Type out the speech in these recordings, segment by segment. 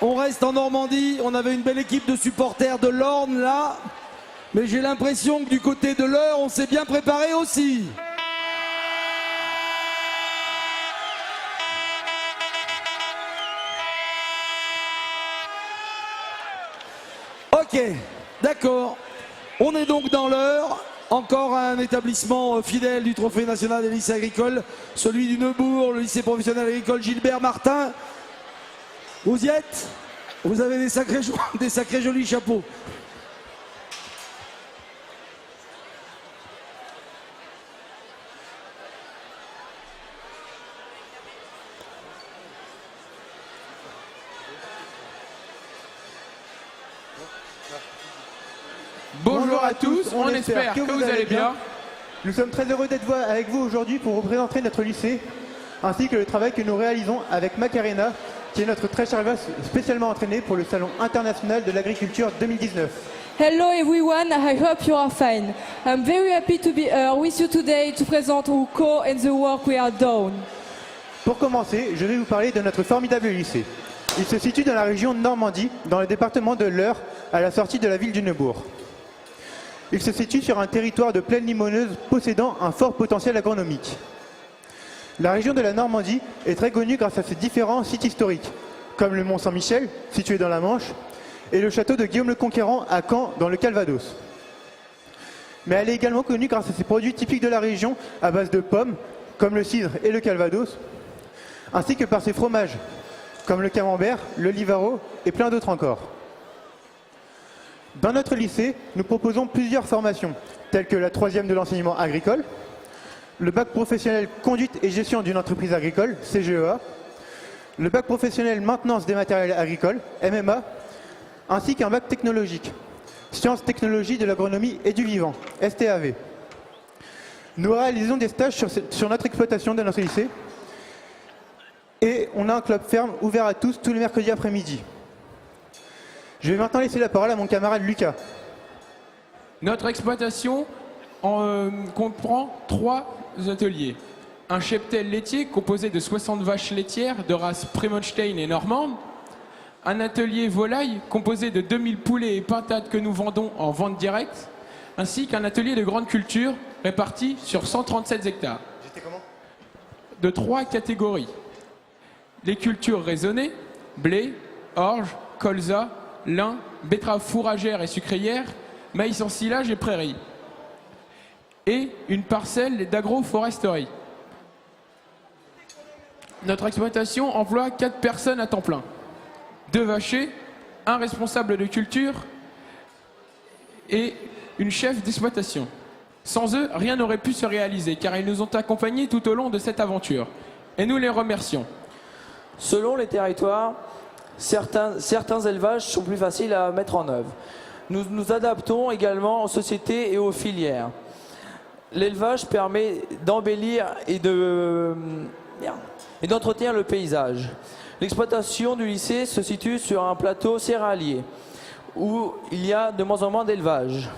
On reste en Normandie. On avait une belle équipe de supporters de l'Orne là. Mais j'ai l'impression que du côté de l'Eure, on s'est bien préparé aussi. Ok, d'accord. On est donc dans l'Eure. Encore un établissement fidèle du Trophée national des lycées agricoles, celui du Neubourg, le lycée professionnel agricole Gilbert Martin. Vous y êtes? Vous avez des sacrés jolis chapeaux. Bonjour à tous, on espère que vous allez bien. Nous sommes très heureux d'être avec vous aujourd'hui pour vous présenter notre lycée, ainsi que le travail que nous réalisons avec Macarena, qui est notre très cher vache spécialement entraîné pour le Salon international de l'agriculture 2019. Hello everyone, I hope you are fine. I'm very happy to be here with you today to present our core and the work we are done. Pour commencer, je vais vous parler de notre formidable lycée. Il se situe dans la région de Normandie, dans le département de l'Eure, à la sortie de la ville du Neubourg. Il se situe sur un territoire de plaine limoneuse possédant un fort potentiel agronomique. La région de la Normandie est très connue grâce à ses différents sites historiques, comme le Mont Saint-Michel, situé dans la Manche, et le château de Guillaume le Conquérant à Caen, dans le Calvados. Mais elle est également connue grâce à ses produits typiques de la région à base de pommes, comme le cidre et le Calvados, ainsi que par ses fromages, comme le camembert, le livaro et plein d'autres encore. Dans notre lycée, nous proposons plusieurs formations, telles que la 3e de l'enseignement agricole, le bac professionnel conduite et gestion d'une entreprise agricole, CGEA, le bac professionnel maintenance des matériels agricoles, MMA, ainsi qu'un bac technologique, sciences technologies de l'agronomie et du vivant, STAV. Nous réalisons des stages sur notre exploitation de notre lycée et on a un club ferme ouvert à tous les mercredis après-midi. Je vais maintenant laisser la parole à mon camarade Lucas. Notre exploitation comprend 3 ateliers. Un cheptel laitier composé de 60 vaches laitières de race Premonstein et normande. Un atelier volaille composé de 2000 poulets et pintades que nous vendons en vente directe. Ainsi qu'un atelier de grande culture réparti sur 137 hectares. De 3 catégories. Les cultures raisonnées, blé, orge, colza, lin, betterave fourragère et sucrière, maïs en silage et prairies. Et une parcelle d'agroforesterie. Notre exploitation emploie 4 personnes à temps plein. 2 vachers, un responsable de culture et une chef d'exploitation. Sans eux, rien n'aurait pu se réaliser car ils nous ont accompagnés tout au long de cette aventure. Et nous les remercions. Selon les territoires, certains élevages sont plus faciles à mettre en œuvre. Nous nous adaptons également aux sociétés et aux filières. L'élevage permet d'embellir et d'entretenir le paysage. L'exploitation du lycée se situe sur un plateau céréalier où il y a de moins en moins d'élevage.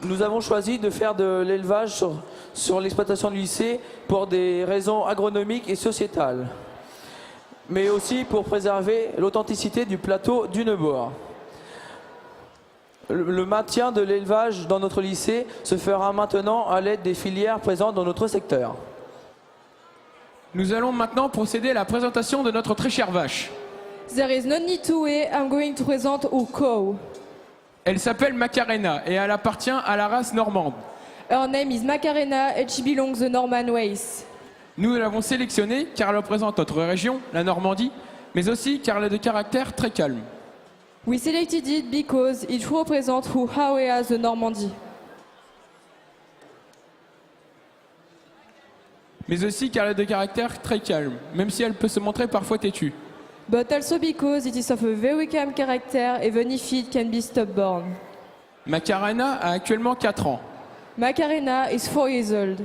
Nous avons choisi de faire de l'élevage sur l'exploitation du lycée pour des raisons agronomiques et sociétales, mais aussi pour préserver l'authenticité du plateau du Neubourg. Le maintien de l'élevage dans notre lycée se fera maintenant à l'aide des filières présentes dans notre secteur. Nous allons maintenant procéder à la présentation de notre très chère vache. There is no need to wait, I'm going to present our cow. Elle s'appelle Macarena et elle appartient à la race normande. Her name is Macarena and she belongs to Norman Ways. Nous l'avons sélectionnée car elle représente notre région, la Normandie, mais aussi car elle est de caractère très calme. We selected it because it represents who area the Normandy. Mais aussi car elle est de caractère très calme, même si elle peut se montrer parfois têtue. But also because it is of a very calm character, even if it can be stubborn. Macarena a actuellement 4 ans. Macarena is 4 years old.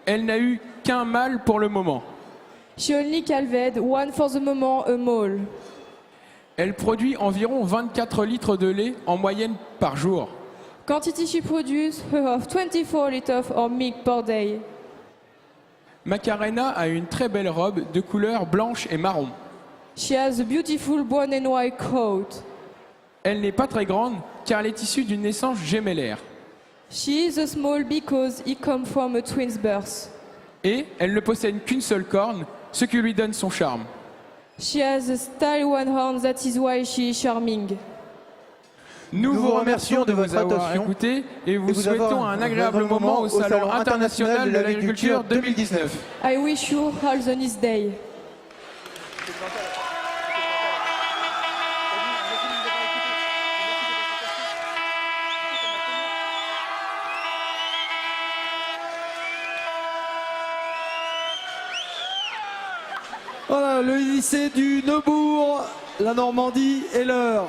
Elle n'a eu qu'un mâle pour le moment. She only calved one for the moment, a mole. Elle produit environ 24 litres de lait en moyenne par jour. Quantity she produces, her of 24 liters of milk per day. Macarena a une très belle robe de couleur blanche et marron. She has a beautiful brown and white coat. Elle n'est pas très grande car elle est issue d'une naissance gémellaire. She is small because he come from a twins birth. Et elle ne possède qu'une seule corne, ce qui lui donne son charme. She has a style one horn, that is why she is charming. Nous vous remercions de votre attention écouté et vous souhaitons un agréable moment au Salon international de l'agriculture 2019. I wish you all the nice day. Voilà, le lycée du Neubourg, la Normandie et l'Eure.